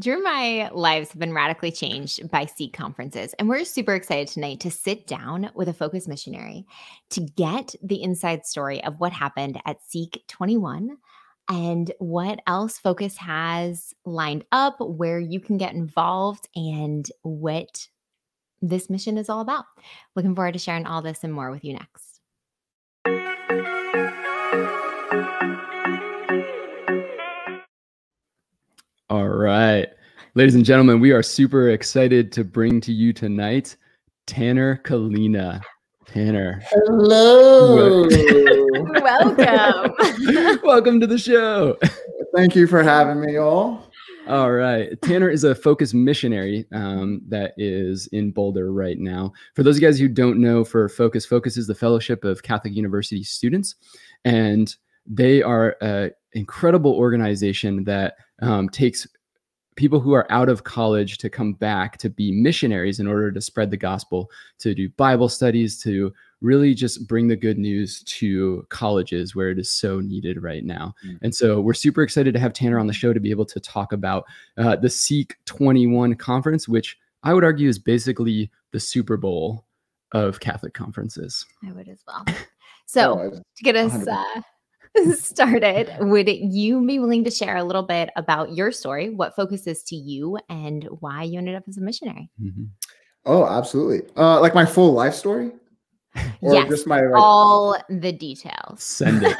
Drew and my lives have been radically changed by SEEK conferences, and we're super excited tonight to sit down with a focus missionary to get the inside story of what happened at SEEK21 and what else Focus has lined up, where you can get involved, and what this mission is all about. Looking forward to sharing all this and more with you next. All right. Ladies and gentlemen, we are super excited to bring to you tonight Tanner Kalina. Tanner. Hello. Welcome. Welcome to the show. Thank you for having me, all. All right. Tanner is a focus missionary that is in Boulder right now. For those of you guys who don't know, for Focus is the Fellowship of Catholic University Students. And they are an incredible organization that takes people who are out of college to come back to be missionaries in order to spread the gospel, to do Bible studies, to really just bring the good news to colleges where it is so needed right now. And so we're super excited to have Tanner on the show to be able to talk about the SEEK21 Conference, which I would argue is basically the Super Bowl of Catholic conferences. I would as well. So to get us started, would you be willing to share a little bit about your story, what Focus is to you, and why you ended up as a missionary? Oh, absolutely. Like my full life story? Or yes, just my all the details. Send it.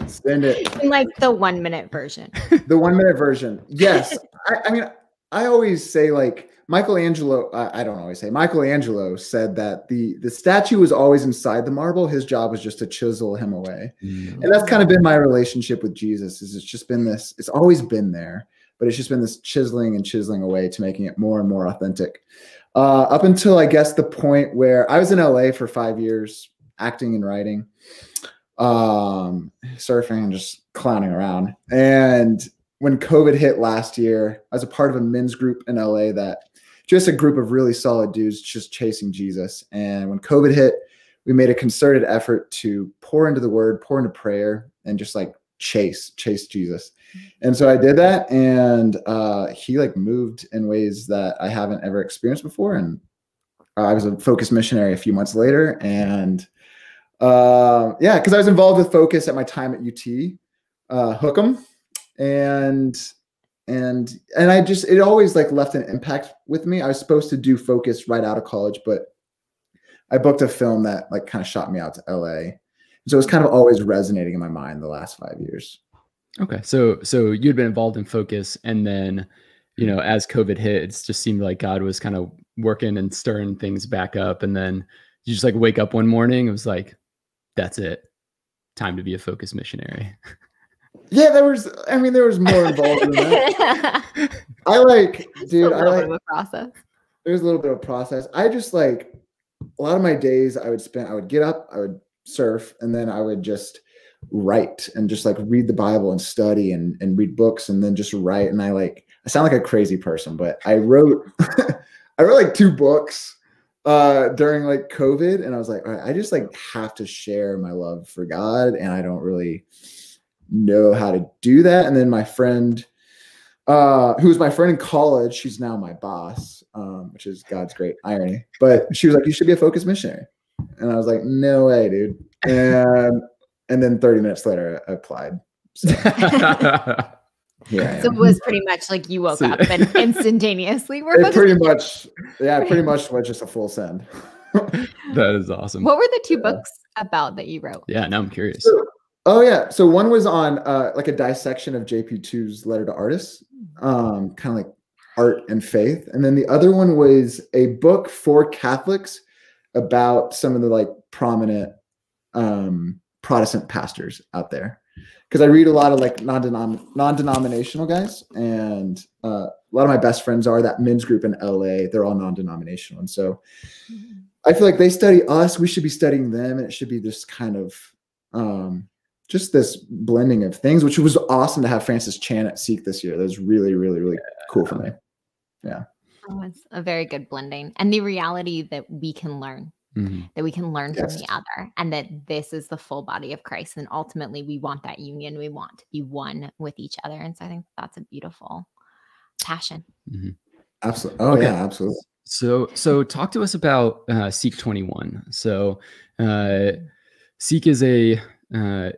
Send it. In like the 1 minute version. The 1 minute version. Yes. I mean, I always say like Michelangelo, I don't always say, Michelangelo said that the statue was always inside the marble. His job was just to chisel him away. And that's kind of been my relationship with Jesus, is it's just been this, it's always been there, but it's just been this chiseling and chiseling away to making it more and more authentic. Up until, I guess, the point where I was in LA for 5 years, acting and writing, surfing and just clowning around. And when COVID hit last year, I was a part of a men's group in LA that just a group of really solid dudes just chasing Jesus. And when COVID hit, we made a concerted effort to pour into the word, pour into prayer, and just like chase Jesus. And so I did that, and he like moved in ways that I haven't ever experienced before. And I was a Focus missionary a few months later, and yeah, because I was involved with Focus at my time at UT, Hookham, and I just, it always like left an impact with me. I was supposed to do Focus right out of college, but I booked a film that like kind of shot me out to LA. So it's kind of always resonating in my mind the last 5 years. Okay. So you'd been involved in Focus, and then, you know, as COVID hit, it just seemed like God was kind of working and stirring things back up. And then you just like wake up one morning, it was like, that's it. Time to be a Focus missionary. Yeah, there was more involved in that. I like, dude, I like a process. There's a little bit of a process. I just like, a lot of my days I would get up, I would surf, and then I would just write and just like read the Bible and study and read books and then just write. And I sound like a crazy person, but I wrote I wrote like 2 books during like COVID, and I was like, all right, I just like have to share my love for God, and I don't really know how to do that. And then my friend, who was my friend in college, she's now my boss, which is God's great irony, but she was like, you should be a Focus missionary. And I was like, no way, dude. And then 30 minutes later, I applied. So, yeah. So it was pretty much like you woke up and instantaneously were pretty much was just a full send. That is awesome. What were the 2 books about that you wrote? Yeah, now I'm curious. So one was on like a dissection of JP2's Letter to Artists, kind of like art and faith. And then the other one was a book for Catholics about some of the like prominent Protestant pastors out there, because I read a lot of like non-denominational guys, and a lot of my best friends are that men's group in LA. They're all non-denominational, and so I feel like they study us, we should be studying them, and it should be this kind of just this blending of things, which was awesome to have Francis Chan at SEEK this year. That was really, really, really cool for me. Yeah. Oh, it's a very good blending, and the reality that we can learn. That we can learn from the other, and that this is the full body of Christ. And ultimately we want that union. We want to be one with each other. And so I think that's a beautiful passion. Mm-hmm. Absolutely. Oh, okay. Yeah, absolutely. So talk to us about SEEK21. So SEEK is it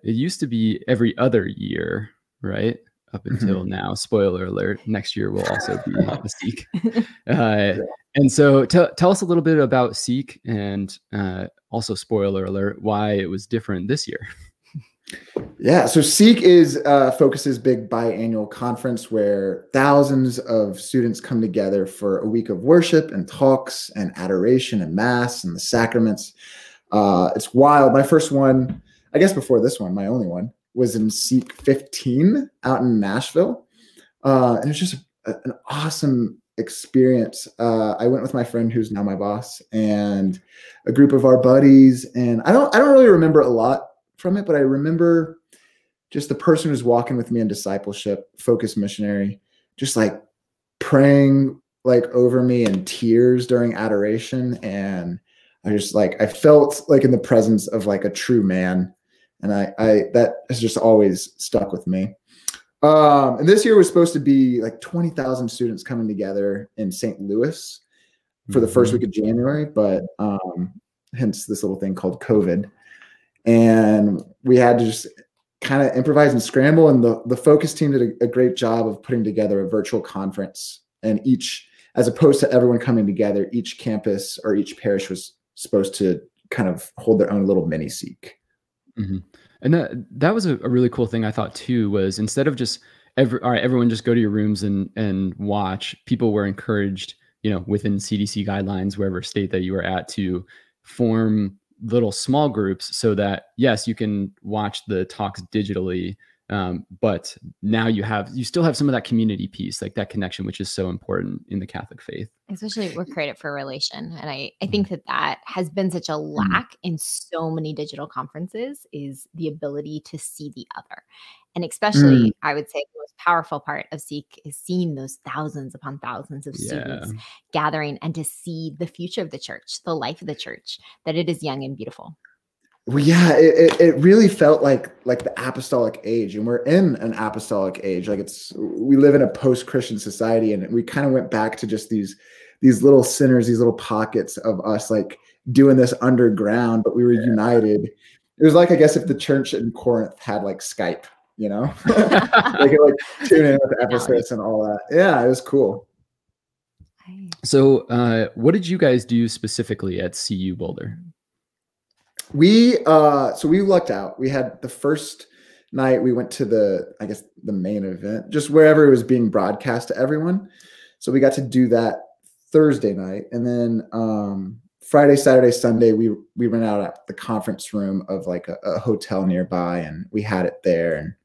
used to be every other year, right? Up until now. Spoiler alert, next year will also be a SEEK. And so tell us a little bit about SEEK, and also spoiler alert, why it was different this year. Yeah, so SEEK focuses big biannual conference where thousands of students come together for a week of worship and talks and adoration and mass and the sacraments. It's wild. My first one, I guess before this one, my only one, was in SEEK15 out in Nashville. And it's just an awesome experience. I went with my friend who's now my boss and a group of our buddies. And I don't really remember a lot from it, but I remember just the person who's walking with me in discipleship, focused missionary, just like praying like over me in tears during adoration. And I felt like in the presence of like a true man. And that has just always stuck with me. And this year was supposed to be like 20,000 students coming together in St. Louis for the first week of January, but hence this little thing called COVID. And we had to just kind of improvise and scramble. And the focus team did a great job of putting together a virtual conference. And as opposed to everyone coming together, each campus or each parish was supposed to kind of hold their own little mini SEEK. Mm-hmm. And that was a really cool thing I thought too, was instead of just all right, everyone just go to your rooms and watch, people were encouraged, within CDC guidelines, wherever state that you were at, to form little small groups so that, yes, you can watch the talks digitally, but now you still have some of that community piece, like that connection, which is so important in the Catholic faith. Especially we're created for relation. And I think that has been such a lack in so many digital conferences, is the ability to see the other. And especially, I would say the most powerful part of SEEK is seeing those thousands upon thousands of students gathering, and to see the future of the church, the life of the church, that it is young and beautiful. Well, yeah, it really felt like the apostolic age, and we're in an apostolic age. Like we live in a post-Christian society, and we kind of went back to just these little sinners, these little pockets of us, like doing this underground, but we were united. It was like, I guess, if the church in Corinth had like Skype, they could like tune in with Ephesus and all that. Yeah, it was cool. So, what did you guys do specifically at CU Boulder? We lucked out. We had the first night we went to the main event, just wherever it was being broadcast to everyone. So we got to do that Thursday night. And then Friday, Saturday, Sunday, we went out at the conference room of like a hotel nearby, and we had it there, and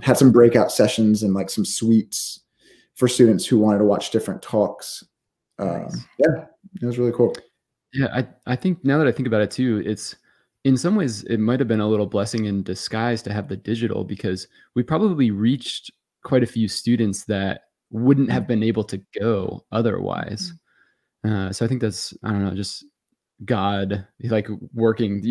had some breakout sessions and like some suites for students who wanted to watch different talks. Nice. Yeah, it was really cool. Yeah, I think now that I think about it too, it's in some ways it might have been a little blessing in disguise to have the digital, because we probably reached quite a few students that wouldn't have been able to go otherwise. So I think that's, I don't know, just God like working,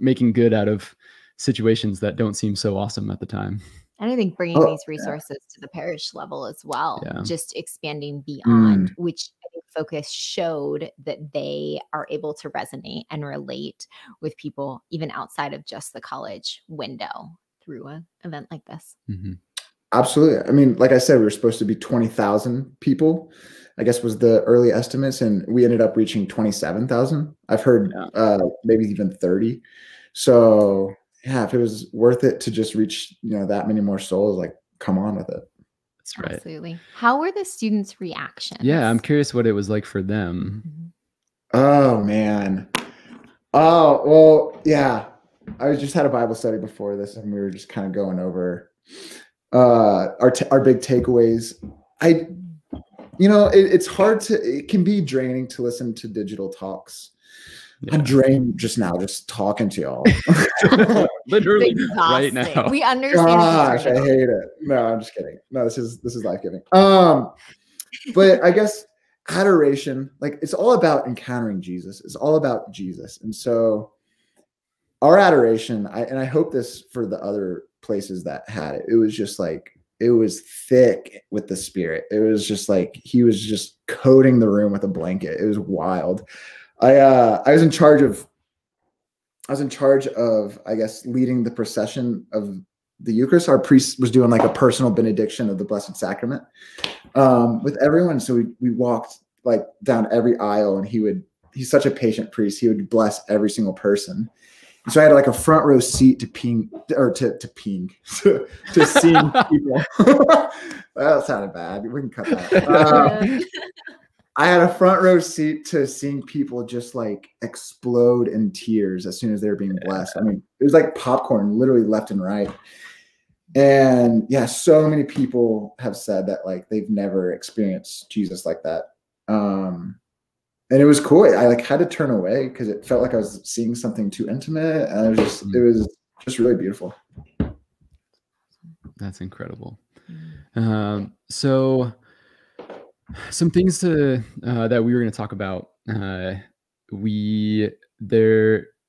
making good out of situations that don't seem so awesome at the time. And I think bringing these resources to the parish level as well, just expanding beyond, which I think Focus showed that they are able to resonate and relate with people even outside of just the college window through an event like this. Mm-hmm. Absolutely. I mean, like I said, we were supposed to be 20,000 people, I guess was the early estimates, and we ended up reaching 27,000. I've heard maybe even 30. So yeah, if it was worth it to just reach, that many more souls, like come on with it. That's right. Absolutely. How were the students' reactions? Yeah, I'm curious what it was like for them. Oh man. Oh, well, yeah. I just had a Bible study before this, and we were just kind of going over our big takeaways. It's hard it can be draining to listen to digital talks. Yeah. I'm drained just now, just talking to y'all. Literally right now. We understand. Gosh, I hate it. No, I'm just kidding. No, this is life-giving. But I guess adoration, like it's all about encountering Jesus. It's all about Jesus. And so our adoration, I hope this for the other places that had it, it was just like it was thick with the Spirit. It was just like he was just coating the room with a blanket. It was wild. I was in charge of, I guess, leading the procession of the Eucharist. Our priest was doing like a personal benediction of the Blessed Sacrament with everyone. So we walked like down every aisle, and he's such a patient priest. He would bless every single person. And so I had like a front row seat to seeing people. That sounded bad. We can cut that. I had a front row seat to seeing people just like explode in tears as soon as they were being blessed. I mean, it was like popcorn, literally left and right. And yeah, so many people have said that like they've never experienced Jesus like that. And it was cool. I like had to turn away because it felt like I was seeing something too intimate. And it was just really beautiful. That's incredible. So some things that we were going to talk about.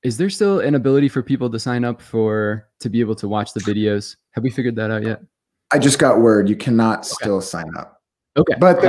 Is there still an ability for people to sign up to be able to watch the videos? Have we figured that out yet? I just got word you cannot still sign up. Okay. But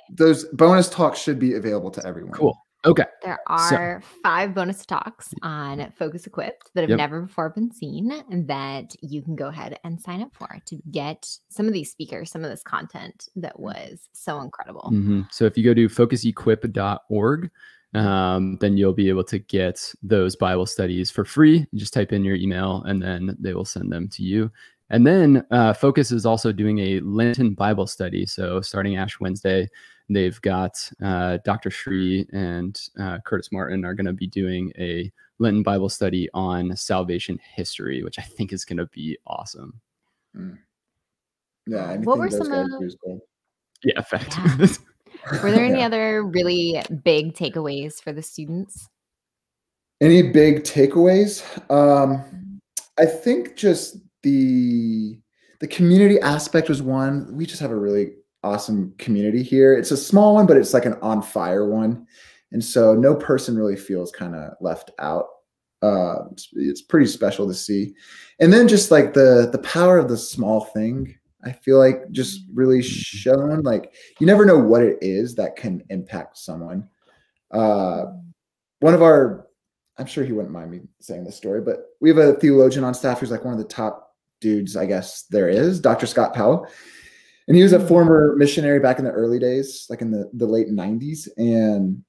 those bonus talks should be available to everyone. Cool. Okay. There are 5 bonus talks on Focus Equipped that have never before been seen that you can go ahead and sign up for to get some of these speakers, some of this content that was so incredible. So if you go to focusequip.org, then you'll be able to get those Bible studies for free. You just type in your email and then they will send them to you. And then Focus is also doing a Lenten Bible study. So starting Ash Wednesday, they've got Dr. Shree and Curtis Martin are going to be doing a Lenten Bible study on salvation history, which I think is going to be awesome. Yeah. What were some of... Yeah, fact. Yeah. Were there any other really big takeaways for the students? Any big takeaways? I think just the community aspect was one. We just have a really awesome community here. It's a small one, but it's like an on fire one. And so no person really feels kind of left out. It's pretty special to see. And then just like the power of the small thing, I feel like just really shown, like you never know what it is that can impact someone. One of our, I'm sure he wouldn't mind me saying this story, but we have a theologian on staff who's like one of the top dudes, I guess there is, Dr. Scott Powell. And he was a former missionary back in the early days, like in the late 90s. And,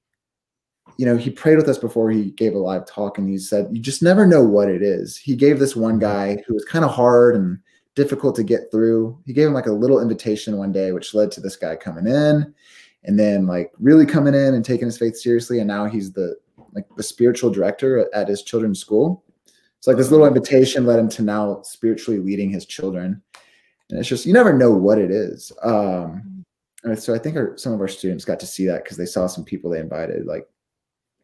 you know, he prayed with us before he gave a live talk. And he said, you just never know what it is. He gave this one guy who was kind of hard and difficult to get through. He gave him like a little invitation one day, which led to this guy coming in and then like really coming in and taking his faith seriously. And now he's the spiritual director at his children's school. So like this little invitation led him to now spiritually leading his children. And it's just, you never know what it is. And so I think some of our students got to see that because they saw some people they invited, like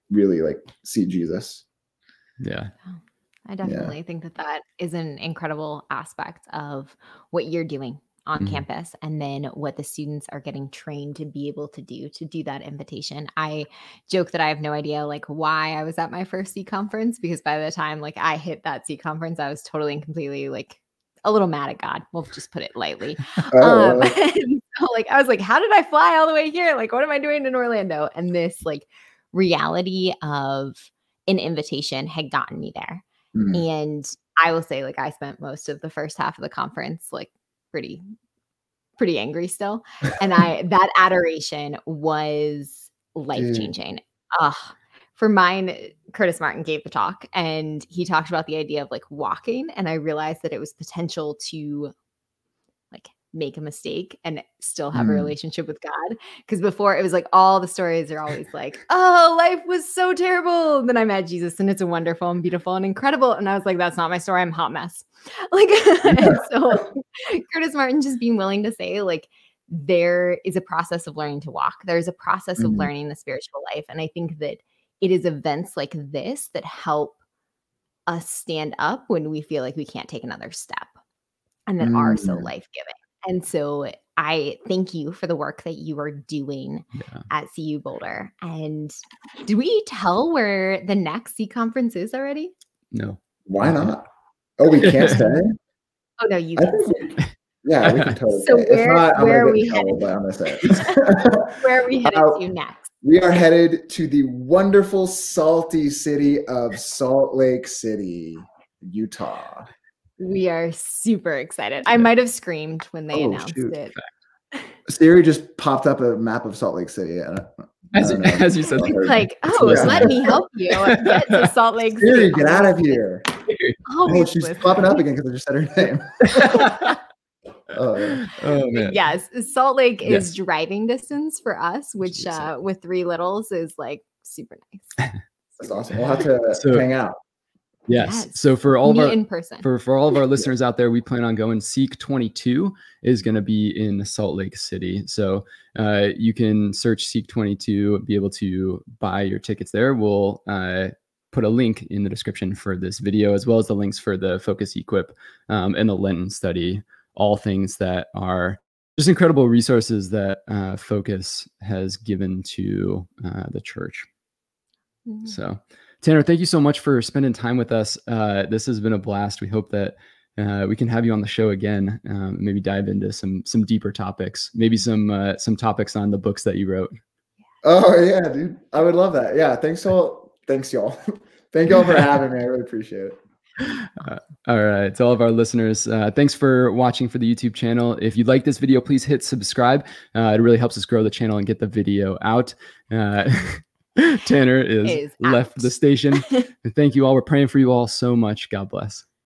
really like see Jesus. Yeah. I definitely think that is an incredible aspect of what you're doing on campus, and then what the students are getting trained to be able to do that invitation. I joke that I have no idea like why I was at my first SEEK conference, because by the time like I hit that SEEK conference, I was totally and completely like a little mad at God. We'll just put it lightly. And so, like I was like, how did I fly all the way here? Like, what am I doing in Orlando? And this like reality of an invitation had gotten me there. And I will say, like, I spent most of the first half of the conference like pretty angry still. And that adoration was life-changing. For mine, Curtis Martin gave the talk and he talked about the idea of like walking. And I realized that it was potential to like make a mistake and still have a relationship with God. Because before it was like all the stories are always like, oh, life was so terrible. And then I met Jesus and it's wonderful and beautiful and incredible. And I was like, that's not my story. I'm a hot mess. Like, and so Curtis Martin just being willing to say like, there is a process of learning to walk. There's a process of learning the spiritual life. And I think that it is events like this that help us stand up when we feel like we can't take another step and that are so life-giving. And so I thank you for the work that you are doing at CU Boulder. And did we tell where the next SEEK conference is already? No. Why not? Oh, we can't say? Oh, no, you can say. Yeah, we can totally. So say it. If not, I'm where are gonna we get in trouble, headed? but I'm gonna say it. Where are we headed to next? We are headed to the wonderful, salty city of Salt Lake City, Utah. We are super excited. I might have screamed when they announced shoot. it. Siri just popped up a map of Salt Lake City. As you said, It's like, let me help you get to Salt Lake City. Siri, get out of here. Oh, she's popping up again because I just said her name. Oh man. Yes, Salt Lake is driving distance for us, which with 3 littles is like super nice. That's awesome. We'll have to hang out. Yes. So for all of our in person, for all of our listeners out there, we plan on going. SEEK22 is going to be in Salt Lake City. So you can search SEEK22, be able to buy your tickets there. We'll put a link in the description for this video, as well as the links for the Focus Equip and the Lenten study. All things that are just incredible resources that Focus has given to the church. Mm-hmm. So, Tanner, thank you so much for spending time with us. This has been a blast. We hope that we can have you on the show again, maybe dive into some deeper topics, maybe some topics on the books that you wrote. Oh yeah, dude. I would love that. Yeah. Thanks y'all. Thank y'all for having me. I really appreciate it. All right, to all of our listeners, thanks for watching for the YouTube channel. If you like this video, please hit subscribe. It really helps us grow the channel and get the video out. Tanner is left the station. Thank you all. We're praying for you all so much. God bless.